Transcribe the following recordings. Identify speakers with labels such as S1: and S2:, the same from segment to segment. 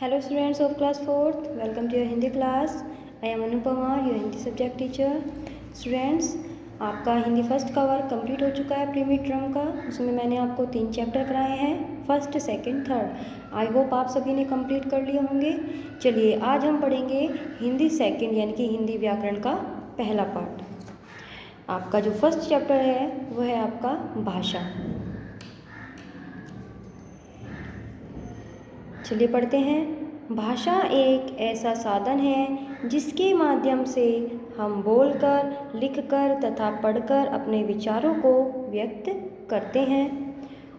S1: Hello students of class 4th, welcome to your Hindi class. I am Anupama, your Hindi subject teacher. Students, आपका Hindi first का work complete हो चुका है pre mid term का। उसमें मैंने आपको 3 चैप्टर कराए हैं, first, second, third. I hope आप सभी ने कंप्लीट कर लिए होंगे। चलिए आज हम पढ़ेंगे हिंदी सेकंड यानी कि हिंदी व्याकरण का पहला पार्ट। आपका जो फर्स्ट चैप्टर है वह है आपका भाषा। चलिए पढ़ते हैं। भाषा एक ऐसा साधन है जिसके माध्यम से हम बोलकर, लिखकर तथा पढ़कर अपने विचारों को व्यक्त करते हैं।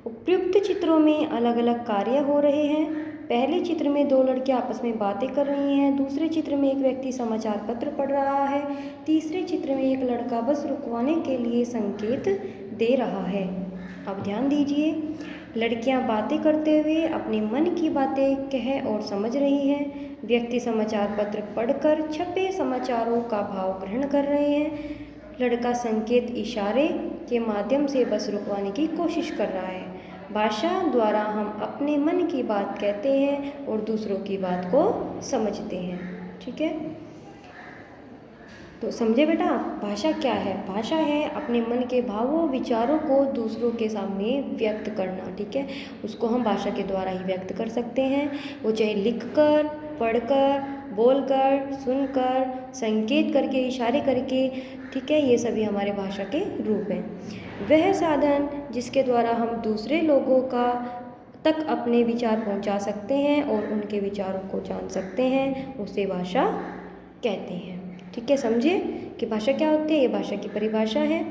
S1: उपयुक्त चित्रों में अलग अलग कार्य हो रहे हैं। पहले चित्र में 2 लड़कियां आपस में बातें कर रही हैं, दूसरे चित्र में एक व्यक्ति समाचार पत्र पढ़ रहा है, तीसरे चित्र में एक लड़का बस रुकवाने के लिए संकेत दे रहा है। अब ध्यान दीजिए, लड़कियां बातें करते हुए अपने मन की बातें कह और समझ रही हैं। व्यक्ति समाचार पत्र पढ़कर छपे समाचारों का भाव ग्रहण कर रहे हैं। लड़का संकेत इशारे के माध्यम से बस रुकवाने की कोशिश कर रहा है। भाषा द्वारा हम अपने मन की बात कहते हैं और दूसरों की बात को समझते हैं। ठीक है, तो समझे बेटा, भाषा क्या है? भाषा है अपने मन के भावों विचारों को दूसरों के सामने व्यक्त करना। ठीक है, उसको हम भाषा के द्वारा ही व्यक्त कर सकते हैं। वो चाहे लिखकर, पढ़कर, बोलकर, सुनकर, संकेत करके, इशारे करके, ठीक है, ये सभी हमारे भाषा के रूप हैं। वह साधन जिसके द्वारा हम दूसरे लोगों का तक अपने विचार पहुंचा सकते हैं और उनके विचारों को जान सकते हैं, उसे भाषा कहते हैं। ठीक है, समझे कि भाषा क्या होती है? ये भाषा की परिभाषा है।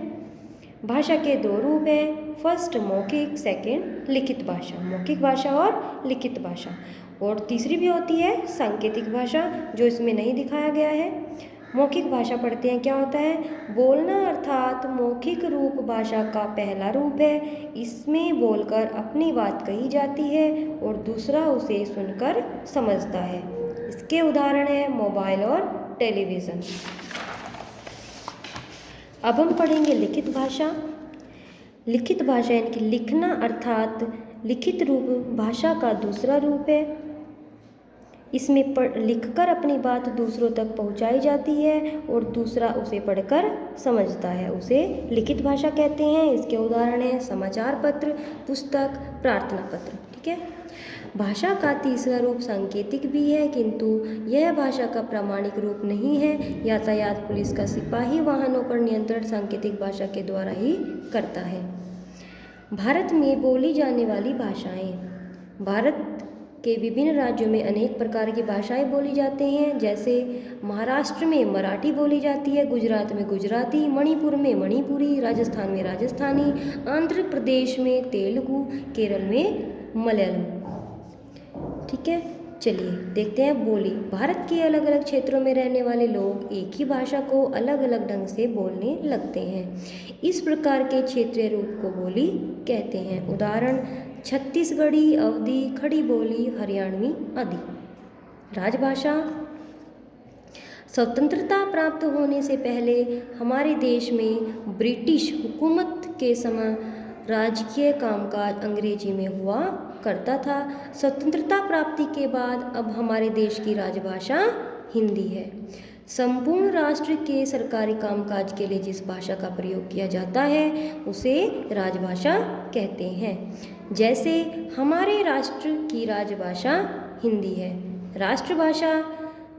S1: भाषा के 2 रूप हैं, फर्स्ट मौखिक, सेकंड लिखित भाषा। मौखिक भाषा और लिखित भाषा, और तीसरी भी होती है सांकेतिक भाषा, जो इसमें नहीं दिखाया गया है। मौखिक भाषा पढ़ते हैं, क्या होता है? बोलना अर्थात मौखिक रूप भाषा का पहला रूप है। इसमें बोलकर अपनी बात कही जाती है और दूसरा उसे सुनकर समझता है। इसके उदाहरण हैं मोबाइल और टेलीविज़न। अब हम पढ़ेंगे लिखित भाषा। लिखित भाषा यानी कि लिखना अर्थात लिखित रूप भाषा का दूसरा रूप है। इसमें लिखकर अपनी बात दूसरों तक पहुंचाई जाती है और दूसरा उसे पढ़कर समझता है, उसे लिखित भाषा कहते हैं। इसके उदाहरण हैं समाचार पत्र, पुस्तक, प्रार्थना पत्र। ठीक है, भाषा का तीसरा रूप सांकेतिक भी है, किंतु यह भाषा का प्रामाणिक रूप नहीं है। यातायात पुलिस का सिपाही वाहनों पर नियंत्रण सांकेतिक भाषा के द्वारा ही करता है। भारत में बोली जाने वाली भाषाएं। भारत के विभिन्न राज्यों में अनेक प्रकार की भाषाएं बोली जाती हैं। जैसे महाराष्ट्र में मराठी बोली जाती है, गुजरात में गुजराती, मणिपुर में मणिपुरी, राजस्थान में राजस्थानी, आंध्र प्रदेश में तेलुगु, केरल में मलयालम। ठीक है, चलिए देखते हैं बोली। भारत के अलग अलग क्षेत्रों में रहने वाले लोग एक ही भाषा को अलग अलग ढंग से बोलने लगते हैं। इस प्रकार के क्षेत्रीय रूप को बोली कहते हैं। उदाहरण छत्तीसगढ़ी, अवधी, खड़ी बोली, हरियाणवी आदि। राजभाषा। स्वतंत्रता प्राप्त होने से पहले हमारे देश में ब्रिटिश हुकूमत के समय राजकीय कामकाज अंग्रेजी में हुआ करता था। स्वतंत्रता प्राप्ति के बाद अब हमारे देश की राजभाषा हिंदी है। संपूर्ण राष्ट्र के सरकारी कामकाज के लिए जिस भाषा का प्रयोग किया जाता है उसे राजभाषा कहते हैं। जैसे हमारे राष्ट्र की राजभाषा हिंदी है। राष्ट्रभाषा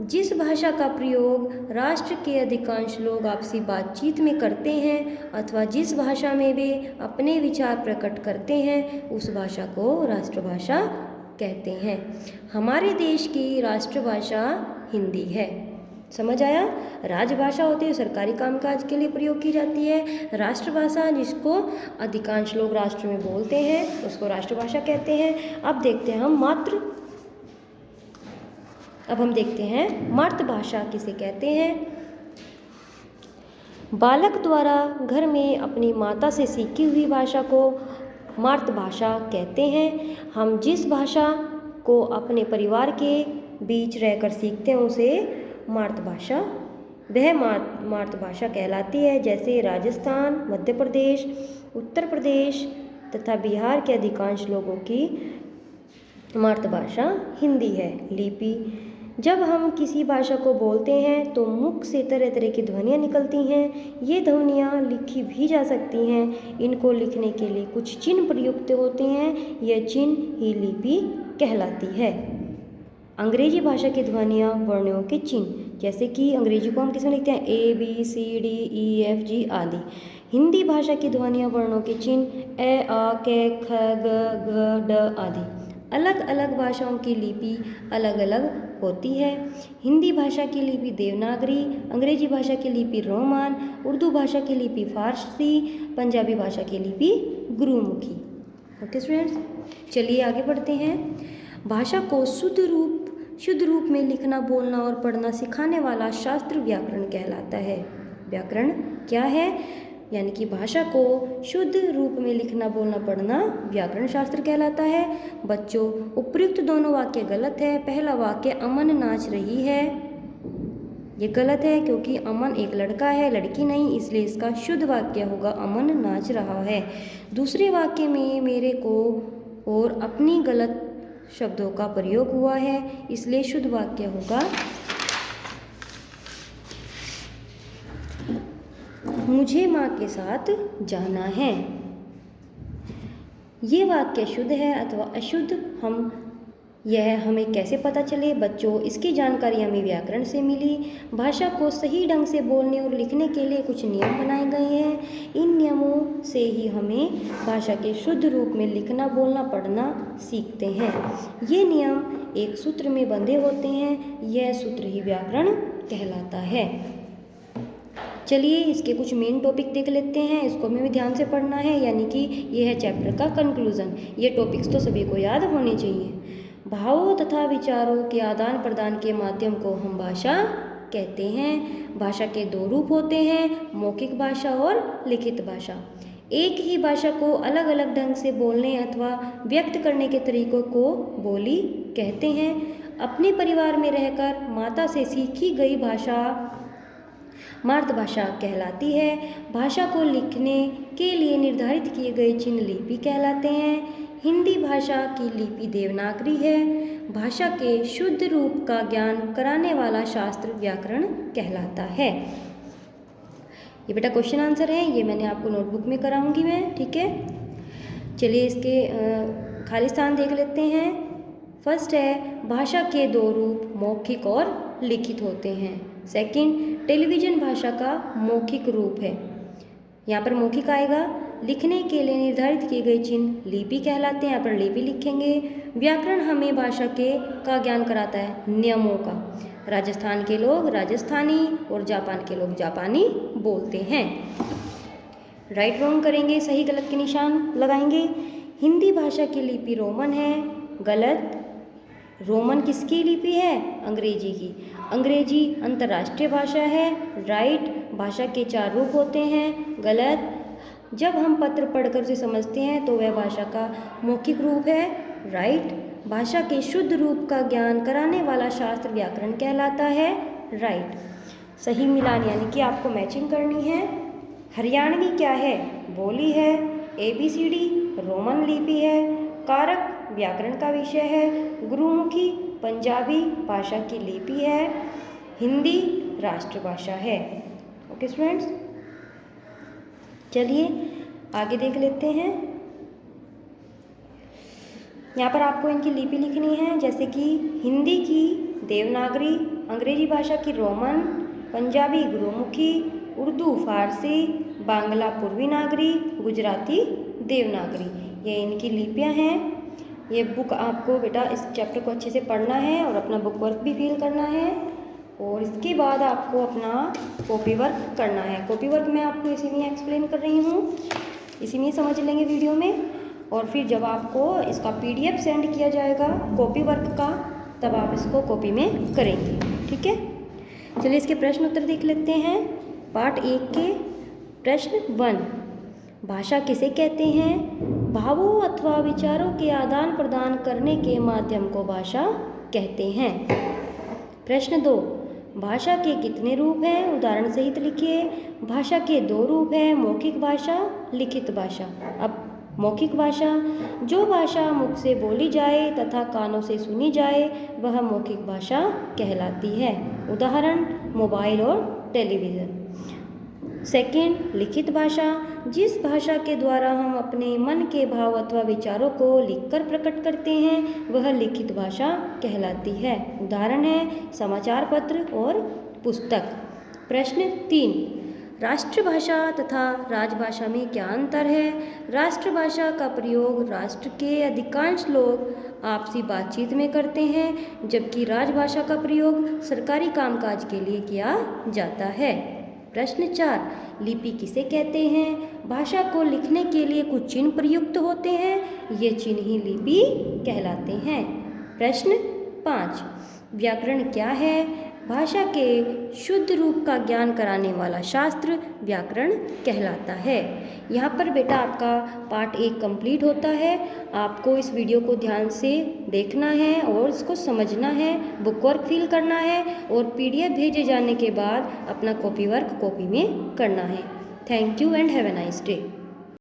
S1: जिस भाषा का प्रयोग राष्ट्र के अधिकांश लोग आपसी बातचीत में करते हैं अथवा जिस भाषा में वे अपने विचार प्रकट करते हैं, उस भाषा को राष्ट्रभाषा कहते हैं। हमारे देश की राष्ट्रभाषा हिंदी है। समझ आया? राजभाषा होती है, सरकारी कामकाज के लिए प्रयोग की जाती है। राष्ट्रभाषा जिसको अधिकांश लोग राष्ट्र में बोलते हैं, उसको राष्ट्रभाषा कहते हैं। अब देखते हैं मातृभाषा किसे कहते हैं। बालक द्वारा घर में अपनी माता से सीखी हुई भाषा को मातृभाषा कहते हैं। हम जिस भाषा को अपने परिवार के बीच रहकर सीखते हैं उसे मातृभाषा, वह मातृभाषा कहलाती है। जैसे राजस्थान, मध्य प्रदेश, उत्तर प्रदेश तथा बिहार के अधिकांश लोगों की मातृभाषा हिंदी है। लिपि, जब हम किसी भाषा को बोलते हैं तो मुख से तरह तरह की ध्वनियाँ निकलती हैं। ये ध्वनियाँ लिखी भी जा सकती हैं। इनको लिखने के लिए कुछ चिन्ह प्रयुक्त होते हैं। यह चिन्ह ही लिपि कहलाती है। अंग्रेजी भाषा की ध्वनियाँ वर्णों के चिन्ह, जैसे कि अंग्रेजी को हम किसमें लिखते हैं, A B C D E F G आदि। हिंदी भाषा की ध्वनियाँ वर्णों के चिन्ह ए आ के ख ग घ ड आदि। अलग अलग भाषाओं की लिपि अलग अलग होती है। हिंदी भाषा की लिपि देवनागरी, अंग्रेजी भाषा की लिपि रोमन, उर्दू भाषा की लिपि फारसी, पंजाबी भाषा की लिपि गुरुमुखी। ओके स्टूडेंट्स, चलिए आगे बढ़ते हैं। भाषा को शुद्ध रूप में लिखना, बोलना और पढ़ना सिखाने वाला शास्त्र व्याकरण कहलाता है। व्याकरण क्या है? यानी कि भाषा को शुद्ध रूप में लिखना, बोलना, पढ़ना व्याकरण शास्त्र कहलाता है। बच्चों, उपयुक्त दोनों वाक्य गलत है। पहला वाक्य अमन नाच रही है, ये गलत है क्योंकि अमन एक लड़का है, लड़की नहीं, इसलिए इसका शुद्ध वाक्य होगा अमन नाच रहा है। दूसरे वाक्य में मेरे को और अपनी गलत शब्दों का प्रयोग हुआ है, इसलिए शुद्ध वाक्य होगा मुझे माँ के साथ जाना है। ये वाक्य शुद्ध है अथवा अशुद्ध, यह हमें कैसे पता चले? बच्चों, इसकी जानकारी हमें व्याकरण से मिली। भाषा को सही ढंग से बोलने और लिखने के लिए कुछ नियम बनाए गए हैं। इन नियमों से ही हमें भाषा के शुद्ध रूप में लिखना, बोलना, पढ़ना सीखते हैं। ये नियम एक सूत्र में बंधे होते हैं, यह सूत्र ही व्याकरण कहलाता है। चलिए इसके कुछ मेन टॉपिक देख लेते हैं, इसको हमें भी ध्यान से पढ़ना है, यानी कि यह है चैप्टर का कंक्लूजन। ये टॉपिक्स तो सभी को याद होने चाहिए। भावों तथा विचारों के आदान प्रदान के माध्यम को हम भाषा कहते हैं। भाषा के दो रूप होते हैं, मौखिक भाषा और लिखित भाषा। एक ही भाषा को अलग अलग ढंग से बोलने अथवा व्यक्त करने के तरीकों को बोली कहते हैं। अपने परिवार में रहकर माता से सीखी गई भाषा मातृभाषा कहलाती है। भाषा को लिखने के लिए निर्धारित किए गए चिन्ह लिपि कहलाते हैं। हिंदी भाषा की लिपि देवनागरी है। भाषा के शुद्ध रूप का ज्ञान कराने वाला शास्त्र व्याकरण कहलाता है। ये बेटा क्वेश्चन आंसर है, ये मैंने आपको नोटबुक में कराऊंगी मैं, ठीक है। चलिए इसके खाली स्थान देख लेते हैं। फर्स्ट है, भाषा के दो रूप मौखिक और लिखित होते हैं। सेकंड, टेलीविज़न भाषा का मौखिक रूप है। यहाँ पर मौखिक आएगा। लिखने के लिए निर्धारित किए गए चिन्ह लिपि कहलाते हैं, यहाँ पर लिपि लिखेंगे। व्याकरण हमें भाषा का ज्ञान कराता है, नियमों का। राजस्थान के लोग राजस्थानी और जापान के लोग जापानी बोलते हैं। राइट रॉन्ग करेंगे, सही गलत के निशान लगाएंगे। हिंदी भाषा की लिपि रोमन है, गलत। रोमन किसकी लिपि है? अंग्रेजी की। अंग्रेजी अंतर्राष्ट्रीय भाषा है, राइट। भाषा के चार रूप होते हैं, गलत। जब हम पत्र पढ़कर उसे समझते हैं तो वह भाषा का मौखिक रूप है, राइट। भाषा के शुद्ध रूप का ज्ञान कराने वाला शास्त्र व्याकरण कहलाता है, राइट। सही मिलान यानी कि आपको मैचिंग करनी है। हरियाणवी क्या है? बोली है। ABCD रोमन लिपि है। कारक व्याकरण का विषय है। गुरुमुखी पंजाबी भाषा की लिपि है। हिंदी राष्ट्रभाषा है। ओके स्टूडेंट्स, चलिए आगे देख लेते हैं। यहाँ पर आपको इनकी लिपि लिखनी है, जैसे कि हिंदी की देवनागरी, अंग्रेजी भाषा की रोमन, पंजाबी गुरुमुखी, उर्दू फारसी, बांग्ला पूर्वी नागरी, गुजराती देवनागरी, ये इनकी लिपियाँ हैं। ये बुक आपको बेटा इस चैप्टर को अच्छे से पढ़ना है और अपना बुक वर्क भी फिल करना है, और इसके बाद आपको अपना कॉपी वर्क करना है। कॉपी वर्क मैं आपको इसी में एक्सप्लेन कर रही हूँ, इसी में समझ लेंगे वीडियो में, और फिर जब आपको इसका PDF सेंड किया जाएगा कॉपी वर्क का, तब आप इसको कॉपी में करेंगे, ठीक है। चलिए इसके प्रश्न उत्तर देख लेते हैं। पार्ट 1 के प्रश्न 1, भाषा किसे कहते हैं? भावों अथवा विचारों के आदान प्रदान करने के माध्यम को भाषा कहते हैं। प्रश्न 2, भाषा के कितने रूप हैं? उदाहरण सहित लिखिए। भाषा के 2 रूप हैं, मौखिक भाषा, लिखित भाषा। अब मौखिक भाषा, जो भाषा मुख से बोली जाए तथा कानों से सुनी जाए वह मौखिक भाषा कहलाती है। उदाहरण मोबाइल और टेलीविज़न। सेकंड, लिखित भाषा, जिस भाषा के द्वारा हम अपने मन के भाव अथवा विचारों को लिखकर प्रकट करते हैं वह लिखित भाषा कहलाती है। उदाहरण है समाचार पत्र और पुस्तक। प्रश्न 3, राष्ट्रभाषा तथा राजभाषा में क्या अंतर है? राष्ट्रभाषा का प्रयोग राष्ट्र के अधिकांश लोग आपसी बातचीत में करते हैं, जबकि राजभाषा का प्रयोग सरकारी कामकाज के लिए किया जाता है। प्रश्न 4, लिपि किसे कहते हैं? भाषा को लिखने के लिए कुछ चिन्ह प्रयुक्त होते हैं, ये चिन्ह ही लिपि कहलाते हैं। प्रश्न 5, व्याकरण क्या है? भाषा के शुद्ध रूप का ज्ञान कराने वाला शास्त्र व्याकरण कहलाता है। यहाँ पर बेटा आपका पार्ट 1 कंप्लीट होता है। आपको इस वीडियो को ध्यान से देखना है और इसको समझना है, बुक वर्क फिल करना है और PDF भेजे जाने के बाद अपना कॉपी वर्क कॉपी में करना है। Thank you and have a nice day.